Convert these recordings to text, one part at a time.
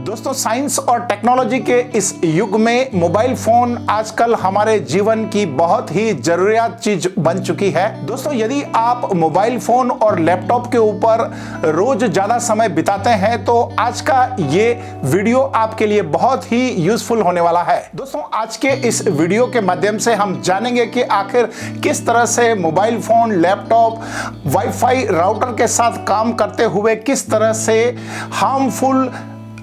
दोस्तों, साइंस और टेक्नोलॉजी के इस युग में मोबाइल फोन आजकल हमारे जीवन की बहुत ही जरूरियात चीज बन चुकी है। दोस्तों, यदि आप मोबाइल फोन और लैपटॉप के ऊपर रोज ज्यादा समय बिताते हैं तो आज का ये वीडियो आपके लिए बहुत ही यूजफुल होने वाला है। दोस्तों, आज के इस वीडियो के माध्यम से हम जानेंगे कि आखिर किस तरह से mobile phone, laptop, wifi router के साथ काम करते हुए किस तरह से हार्मफुल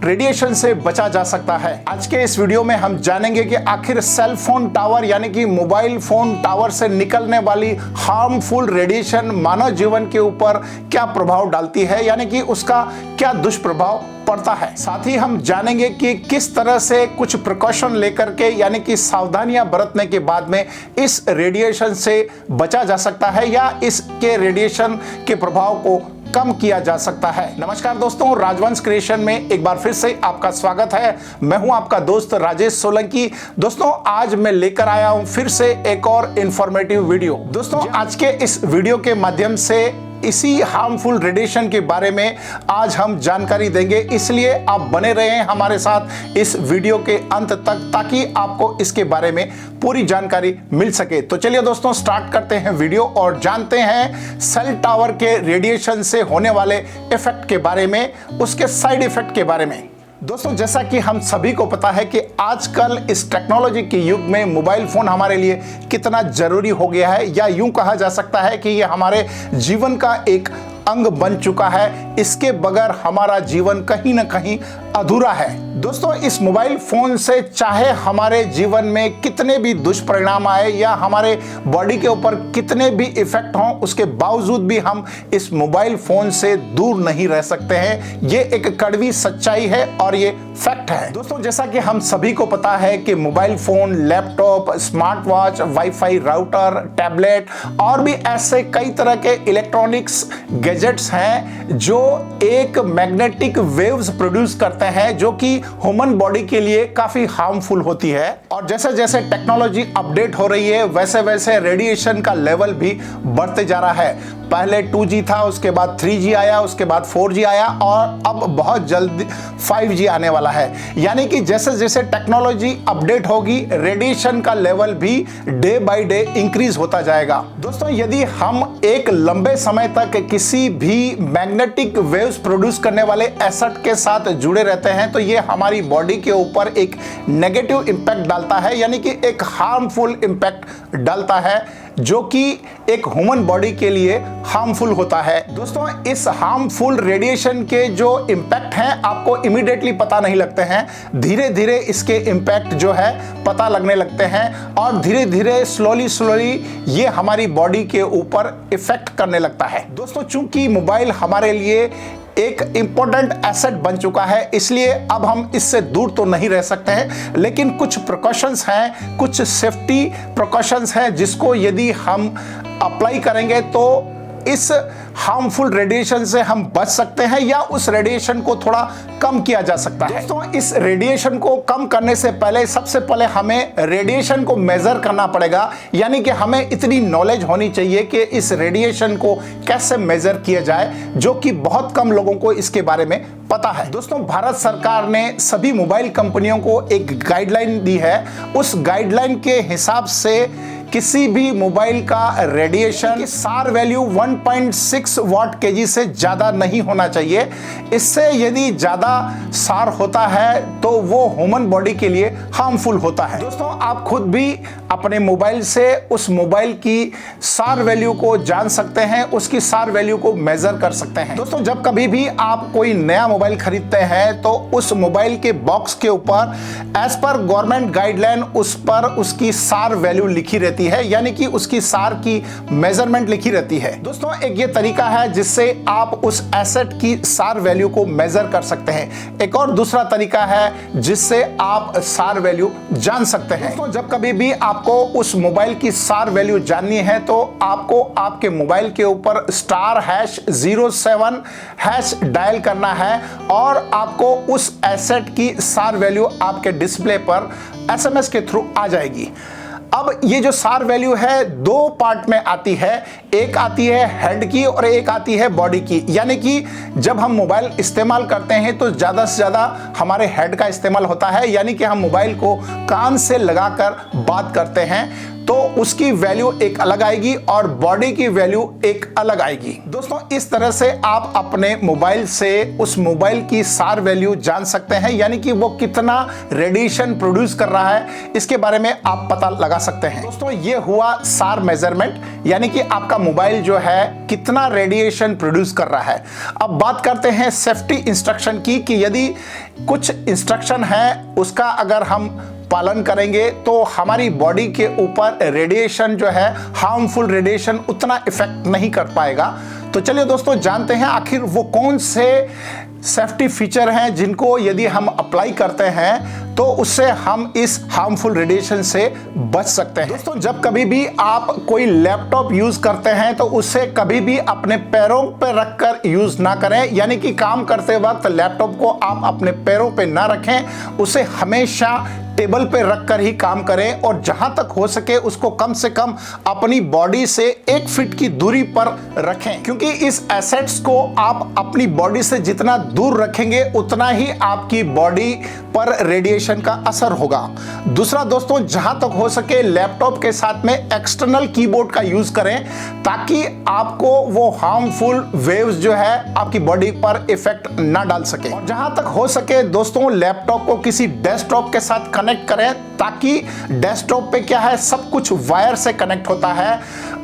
रेडिएशन से बचा जा सकता है। आज के इस वीडियो में हम जानेंगे कि आखिर सेल फोन टावर यानी कि मोबाइल फोन टावर से निकलने वाली हार्मफुल रेडिएशन मानव जीवन के ऊपर क्या प्रभाव डालती है, यानी कि उसका क्या दुष्प्रभाव पड़ता है। साथ ही हम जानेंगे कि किस तरह से कुछ प्रिकॉशन लेकर के यानी कि सावधानियां बरतने के बाद में इस रेडिएशन से बचा जा सकता है या इसके रेडिएशन के प्रभाव को कम किया जा सकता है। नमस्कार दोस्तों, राजवंश क्रिएशन में एक बार फिर से आपका स्वागत है। मैं हूं आपका दोस्त राजेश सोलंकी। दोस्तों, आज मैं लेकर आया हूं फिर से एक और इंफॉर्मेटिव वीडियो। दोस्तों, आज के इस वीडियो के माध्यम से इसी हार्मफुल रेडिएशन के बारे में आज हम जानकारी देंगे, इसलिए आप बने रहें हमारे साथ इस वीडियो के अंत तक ताकि आपको इसके बारे में पूरी जानकारी मिल सके। तो चलिए दोस्तों, स्टार्ट करते हैं वीडियो और जानते हैं सेल टावर के रेडिएशन से होने वाले इफेक्ट के बारे में, उसके साइड इफेक्ट के बारे में। दोस्तों, जैसा कि हम सभी को पता है कि आजकल इस टेक्नोलॉजी के युग में मोबाइल फोन हमारे लिए कितना जरूरी हो गया है, या यूं कहा जा सकता है कि ये हमारे जीवन का एक अंग बन चुका है। इसके बगैर हमारा जीवन कहीं ना कहीं अधूरा है। दोस्तों, इस मोबाइल फोन से चाहे हमारे जीवन में कितने भी दुष्परिणाम आए या हमारे बॉडी के ऊपर कितने भी इफेक्ट हों, उसके बावजूद भी हम इस मोबाइल फोन से दूर नहीं रह सकते हैं। ये एक कड़वी सच्चाई है और ये फैक्ट है। दोस्तों, जैसा कि हम सभी को पता है कि mobile phone, laptop, smart watch, wifi router, tablet और भी ऐसे कई तरह के इलेक्ट्रॉनिक्स गैजेट्स हैं जो एक मैग्नेटिक वेव्स प्रोड्यूस करते हैं जो कि ह्यूमन बॉडी के लिए काफी हार्मफुल होती है। और जैसे जैसे टेक्नोलॉजी अपडेट हो रही है वैसे वैसे रेडिएशन का लेवल भी बढ़ते जा रहा है। पहले 2G था, उसके बाद 3G आया, उसके बाद 4G आया और अब बहुत जल्द 5G आने वाला है। यानी कि जैसे जैसे टेक्नोलॉजी अपडेट होगी रेडिएशन का लेवल भी डे बाय डे इंक्रीज होता जाएगा। दोस्तों, यदि हम एक लंबे समय तक किसी भी मैग्नेटिक वेव्स प्रोड्यूस करने वाले एसेट के साथ जुड़े रहते हैं तो ये हमारी बॉडी के ऊपर एक नेगेटिव इंपैक्ट डालता है, यानी कि एक हार्मफुल इंपैक्ट डालता है जो कि एक ह्यूमन बॉडी के लिए हार्मफुल होता है। दोस्तों, इस हार्मफुल रेडिएशन के जो इंपैक्ट हैं आपको इमीडिएटली पता नहीं लगते हैं, धीरे धीरे इसके इंपैक्ट जो है पता लगने लगते हैं और धीरे धीरे स्लोली ये हमारी बॉडी के ऊपर इफेक्ट करने लगता है। दोस्तों, चूंकि मोबाइल हमारे लिए एक इंपॉर्टेंट एसेट बन चुका है इसलिए अब हम इससे दूर तो नहीं रह सकते हैं, लेकिन कुछ प्रिकॉशंस हैं, कुछ सेफ्टी प्रिकॉशंस हैं जिसको यदि हम अप्लाई करेंगे तो इस हार्मफुल रेडिएशन से हम बच सकते हैं या उस रेडिएशन को थोड़ा कम किया जा सकता है। दोस्तों, इस रेडिएशन को कम करने से पहले सबसे पहले हमें रेडिएशन को मेजर करना पड़ेगा, यानी कि हमें इतनी नॉलेज होनी चाहिए कि इस रेडिएशन को कैसे मेजर किया जाए, जो कि बहुत कम लोगों को इसके बारे में पता है। दोस्तों, भारत सरकार ने सभी मोबाइल कंपनियों को एक गाइडलाइन दी है। उस गाइडलाइन के हिसाब से किसी भी मोबाइल का रेडिएशन की सार वैल्यू 1.6 वाट केजी से ज्यादा नहीं होना चाहिए। इससे यदि ज्यादा सार होता है तो वो ह्यूमन बॉडी के लिए हार्मफुल होता है। दोस्तों, आप खुद भी अपने मोबाइल से उस मोबाइल की सार वैल्यू को जान सकते हैं, उसकी सार वैल्यू को मेजर कर सकते हैं। दोस्तों, जब कभी भी आप कोई नया मोबाइल खरीदते हैं तो उस मोबाइल के बॉक्स के ऊपर एज पर गवर्नमेंट गाइडलाइन उस पर उसकी सार वैल्यू लिखी रहती है, यानी कि उसकी सार की मेजरमेंट लिखी रहती है। दोस्तों, एक ये तरीका है जिससे आप उस एसेट की सार वैल्यू को मेजर कर सकते हैं। एक और दूसरा तरीका है जिससे आप सार वैल्यू जान सकते हैं। दोस्तों, जब कभी भी आपको उस मोबाइल की सार वैल्यू जाननी है तो आपको आपके मोबाइल के ऊपर *#07# डायल करना है और आपको उस एसेट की सार वैल्यू आपके डिस्प्ले पर SMS के थ्रू आ जाएगी। अब ये जो SAR वैल्यू है दो पार्ट में आती है, एक आती है हेड की और एक आती है बॉडी की। यानी कि जब हम मोबाइल इस्तेमाल करते हैं तो ज़्यादा से ज़्यादा हमारे हेड का इस्तेमाल होता है, यानी कि हम मोबाइल को कान से लगाकर बात करते हैं तो उसकी वैल्यू एक अलग आएगी और बॉडी की वैल्यू एक अलग आएगी। दोस्तों इस तरह से आप अपने मोबाइल से उस मोबाइल की SAR वैल्यू जान सकते हैं, यानी कि वो कितना रेडिएशन प्रोड्यूस कर रहा है इसके बारे में आप पता लगा सकते हैं। दोस्तों ये हुआ SAR मेजरमेंट, यानी कि आपका मोबाइल जो है कितना रेडिएशन प्रोड्यूस कर रहा है। अब बात करते हैं सेफ्टी इंस्ट्रक्शन की, कि यदि कुछ इंस्ट्रक्शन है उसका अगर हम पालन करेंगे तो हमारी बॉडी के ऊपर रेडिएशन जो है, हार्मफुल रेडिएशन उतना इफेक्ट नहीं कर पाएगा। तो चलिए दोस्तों जानते हैं आखिर वो कौन से सेफ्टी फीचर हैं जिनको यदि हम अप्लाई करते हैं तो उससे हम इस हार्मफुल रेडिएशन से बच सकते हैं। दोस्तों जब कभी भी आप कोई लैपटॉप यूज करते हैं तो उससे कभी भी अपने पैरों पर रखकर यूज ना करें, यानी कि काम करते वक्त लैपटॉप को आप अपने पैरों पे ना रखें, उसे हमेशा टेबल पे रखकर ही काम करें और जहां तक हो सके उसको कम से कम अपनी बॉडी से 1 फीट की दूरी पर रखें, क्योंकि इस एसेट्स को आप अपनी बॉडी से जितना दूर रखेंगे उतना ही आपकी बॉडी पर रेडिएशन का असर होगा। दूसरा दोस्तों, जहां तक हो सके लैपटॉप के साथ में एक्सटर्नल कीबोर्ड का यूज करें ताकि आपको वो हार्मफुल वेव्स जो है आपकी बॉडी पर इफेक्ट ना डाल सके। और जहां तक हो सके दोस्तों लैपटॉप को किसी डेस्कटॉप के साथ कनेक्ट करें, ताकि डेस्कटॉप पे क्या है सब कुछ वायर से कनेक्ट होता है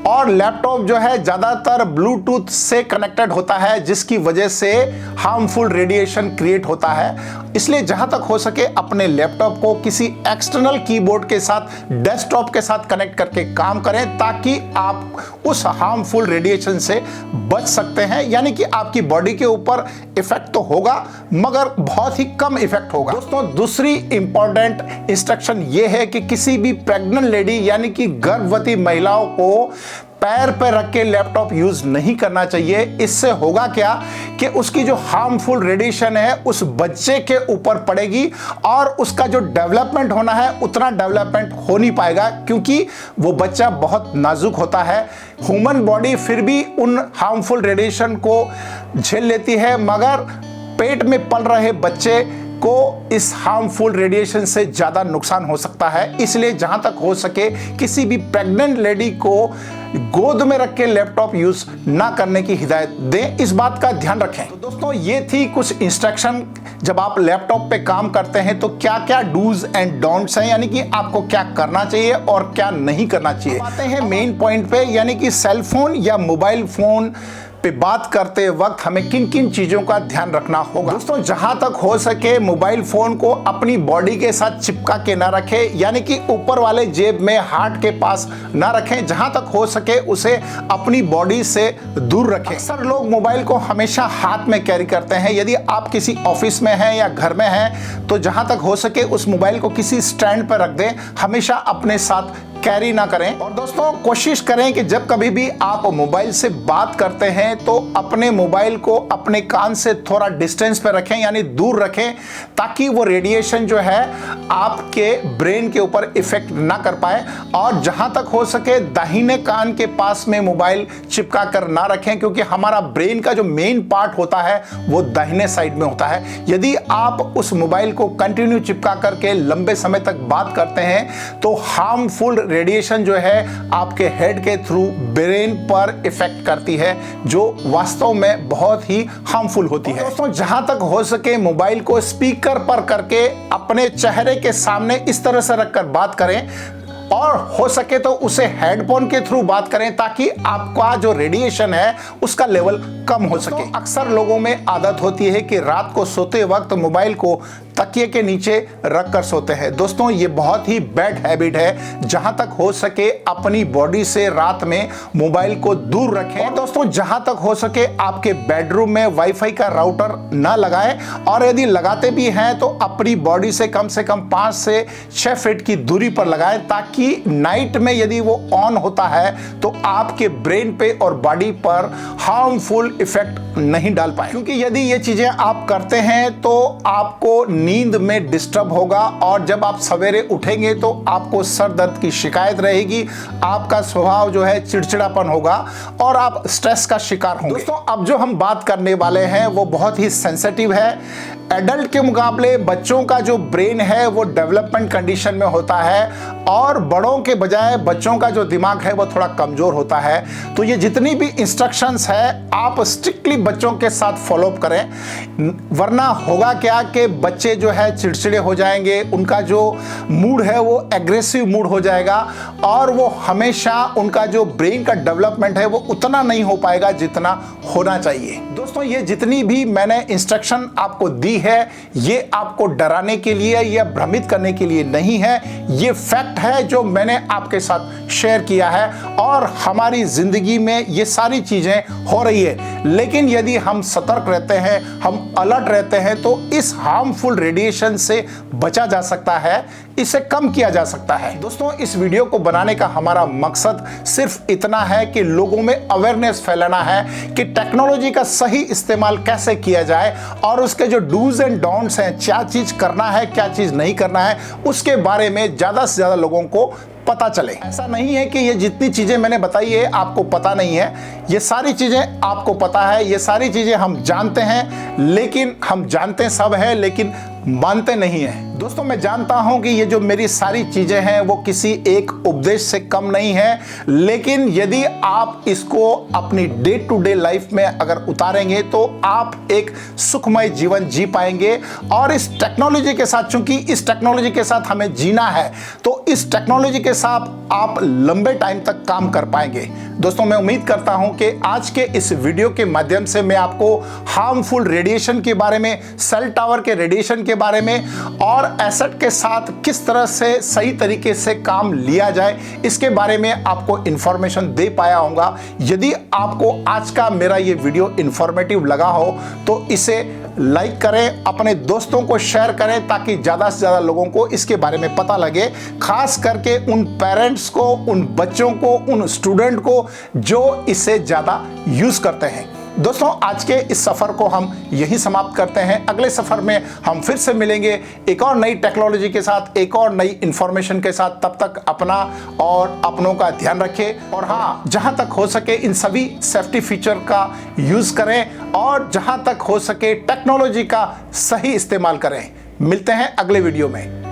और लैपटॉप जो है ज्यादातर ब्लूटूथ से कनेक्टेड होता है, जिसकी वजह से हार्मफुल रेडिएशन क्रिएट होता है। इसलिए जहां तक हो सके अपने लैपटॉप को किसी एक्सटर्नल कीबोर्ड के साथ डेस्कटॉप के साथ कनेक्ट करके काम करें ताकि आप उस हार्मफुल रेडिएशन से बच सकते हैं, यानी कि आपकी बॉडी के ऊपर इफेक्ट तो होगा मगर बहुत ही कम इफेक्ट होगा। दोस्तों दूसरी इंपॉर्टेंट इंस्ट्रक्शन ये है कि किसी भी प्रेग्नेंट लेडी यानी कि गर्भवती महिलाओं को पैर पर रख के लैपटॉप यूज नहीं करना चाहिए। इससे होगा क्या कि उसकी जो हार्मफुल रेडिएशन है उस बच्चे के ऊपर पड़ेगी और उसका जो डेवलपमेंट होना है उतना डेवलपमेंट हो नहीं पाएगा, क्योंकि वो बच्चा बहुत नाजुक होता है। ह्यूमन बॉडी फिर भी उन हार्मफुल रेडिएशन को झेल लेती है, मगर पेट में पल रहे बच्चे को इस हार्मफुल रेडिएशन से ज्यादा नुकसान हो सकता है। इसलिए जहां तक हो सके किसी भी प्रेग्नेंट लेडी को गोद में रख के लैपटॉप यूज ना करने की हिदायत दें, इस बात का ध्यान रखें। तो दोस्तों ये थी कुछ इंस्ट्रक्शन, जब आप लैपटॉप पे काम करते हैं तो क्या क्या डूज एंड डोंट्स हैं, यानी कि आपको क्या करना चाहिए और क्या नहीं करना चाहिए। आते हैं मेन पॉइंट पे, यानी कि सेल फोन या मोबाइल फोन पे बात करते वक्त हमें किन किन चीजों का ध्यान रखना होगा। दोस्तों जहां तक हो सके मोबाइल फोन को अपनी बॉडी के साथ चिपका के ना रखें, यानी कि ऊपर वाले जेब में हार्ट के पास ना रखें। जहां तक हो सके उसे अपनी बॉडी से दूर रखें। अक्सर लोग मोबाइल को हमेशा हाथ में कैरी करते हैं। यदि आप किसी ऑफिस में हैं या घर में हैं तो जहां तक हो सके उस मोबाइल को किसी स्टैंड पर रख दें, हमेशा अपने साथ कैरी ना करें। और दोस्तों कोशिश करें कि जब कभी भी आप मोबाइल से बात करते हैं तो अपने मोबाइल को अपने कान से थोड़ा डिस्टेंस पे रखें, यानी दूर रखें, ताकि वो रेडिएशन जो है आपके ब्रेन के ऊपर इफेक्ट ना कर पाए। और जहां तक हो सके दाहिने कान के पास में मोबाइल चिपका कर ना रखें, क्योंकि हमारा ब्रेन का जो मेन पार्ट होता है वो दाहिने साइड में होता है। यदि आप उस मोबाइल को कंटिन्यू चिपका करके लंबे समय तक बात करते हैं तो हार्मफुल रेडिएशन जो है आपके हेड के थ्रू ब्रेन पर इफेक्ट करती है, जो वास्तव में बहुत ही हार्मफुल होती है। दोस्तों जहां तक हो सके मोबाइल को स्पीकर पर करके अपने चेहरे के सामने इस तरह से रखकर बात करें और हो सके तो उसे हेडफोन के थ्रू बात करें, ताकि आपका जो रेडिएशन है उसका लेवल कम हो सके। अक्सर लोगों में आदत होती है कि रात को सोते वक्त मोबाइल को तकिए के नीचे रख कर सोते हैं। दोस्तों ये बहुत ही बैड हैबिट है। जहां तक हो सके अपनी बॉडी से रात में मोबाइल को दूर रखें। और दोस्तों जहां तक हो सके आपके बेडरूम में वाईफाई का राउटर ना लगाएं, और यदि लगाते भी हैं तो अपनी बॉडी से कम 5 से 6 फीट की दूरी पर लगाएं, ताकि नाइट में यदि वो ऑन होता है तो आपके ब्रेन पे और बॉडी पर हार्मफुल इफेक्ट नहीं डाल पाए। क्योंकि यदि ये चीजें आप करते हैं तो आपको नींद में डिस्टर्ब होगा और जब आप सवेरे उठेंगे तो आपको सर दर्द की शिकायत रहेगी, आपका स्वभाव जो है चिड़चिड़ापन होगा और आप स्ट्रेस का शिकार होंगे। दोस्तों, अब जो हम बात करने वाले हैं वो बहुत ही सेंसिटिव है। एडल्ट के मुकाबले बच्चों का जो ब्रेन है वो डेवलपमेंट कंडीशन में होता है और बड़ों के बजाय बच्चों का जो दिमाग है वो थोड़ा कमजोर होता है। तो ये जितनी भी इंस्ट्रक्शंस है आप स्ट्रिक्टली बच्चों के साथ फॉलो करें, वरना होगा क्या कि बच्चे जो है चिड़चिड़े हो जाएंगे, उनका जो मूड है वो एग्रेसिव मूड हो जाएगा और वो हमेशा उनका जो ब्रेन का डेवलपमेंट है वो उतना नहीं हो पाएगा जितना होना चाहिए। दोस्तों, ये जितनी भी मैंने इंस्ट्रक्शन आपको दी है ये आपको डराने के लिए या भ्रमित करने के लिए नहीं है, ये फैक्ट है जो मैंने आपके साथ शेयर किया है और हमारी जिंदगी में ये सारी चीजें हो रही है। लेकिन यदि हम सतर्क रहते हैं, हम अलर्ट रहते हैं तो इस हार्मफुल रेडिएशन से बचा जा सकता है, इसे कम किया जा सकता है। दोस्तों, इस वीडियो को बनाने का हमारा मकसद सिर्फ इतना है कि लोगों में अवेयरनेस फैलाना है कि टेक्नोलॉजी का सही इस्तेमाल कैसे किया जाए और उसके जो डूज एंड डोंट्स हैं, क्या चीज करना है क्या चीज नहीं करना है, उसके बारे में ज्यादा से ज्यादा लोगों को पता चले। ऐसा नहीं है कि ये जितनी चीजें मैंने बताई है आपको पता नहीं है, ये सारी चीजें आपको पता है, ये सारी चीजें हम जानते हैं, लेकिन हम जानते सब है लेकिन मानते नहीं है। दोस्तों, मैं जानता हूं कि ये जो मेरी सारी चीजें हैं वो किसी एक उपदेश से कम नहीं है, लेकिन यदि आप इसको अपनी डे टू डे लाइफ में अगर उतारेंगे तो आप एक सुखमय जीवन जी पाएंगे। और इस टेक्नोलॉजी के साथ, चूंकि इस टेक्नोलॉजी के साथ हमें जीना है, तो इस टेक्नोलॉजी के साथ आप लंबे टाइम तक काम कर पाएंगे। दोस्तों, मैं उम्मीद करता हूं कि आज के इस वीडियो के माध्यम से मैं आपको हार्मफुल रेडिएशन के बारे में, सेल टावर के रेडिएशन के बारे में और एसेट के साथ किस तरह से सही तरीके से काम लिया जाए, इसके बारे में आपको इंफॉर्मेशन दे पाया होगा। यदि आपको आज का मेरा ये वीडियो इंफॉर्मेटिव लगा हो तो इसे लाइक करें, अपने दोस्तों को शेयर करें ताकि ज़्यादा से ज़्यादा लोगों को इसके बारे में पता लगे, खास करके उन पेरेंट्स को, उन बच्चों को, उन स्टूडेंट को जो इसे ज़्यादा यूज़ करते हैं। दोस्तों, आज के इस सफ़र को हम यहीं समाप्त करते हैं। अगले सफ़र में हम फिर से मिलेंगे एक और नई टेक्नोलॉजी के साथ, एक और नई इंफॉर्मेशन के साथ। तब तक अपना और अपनों का ध्यान रखें और हाँ, जहां तक हो सके इन सभी सेफ्टी फीचर का यूज़ करें और जहां तक हो सके टेक्नोलॉजी का सही इस्तेमाल करें। मिलते हैं अगले वीडियो में।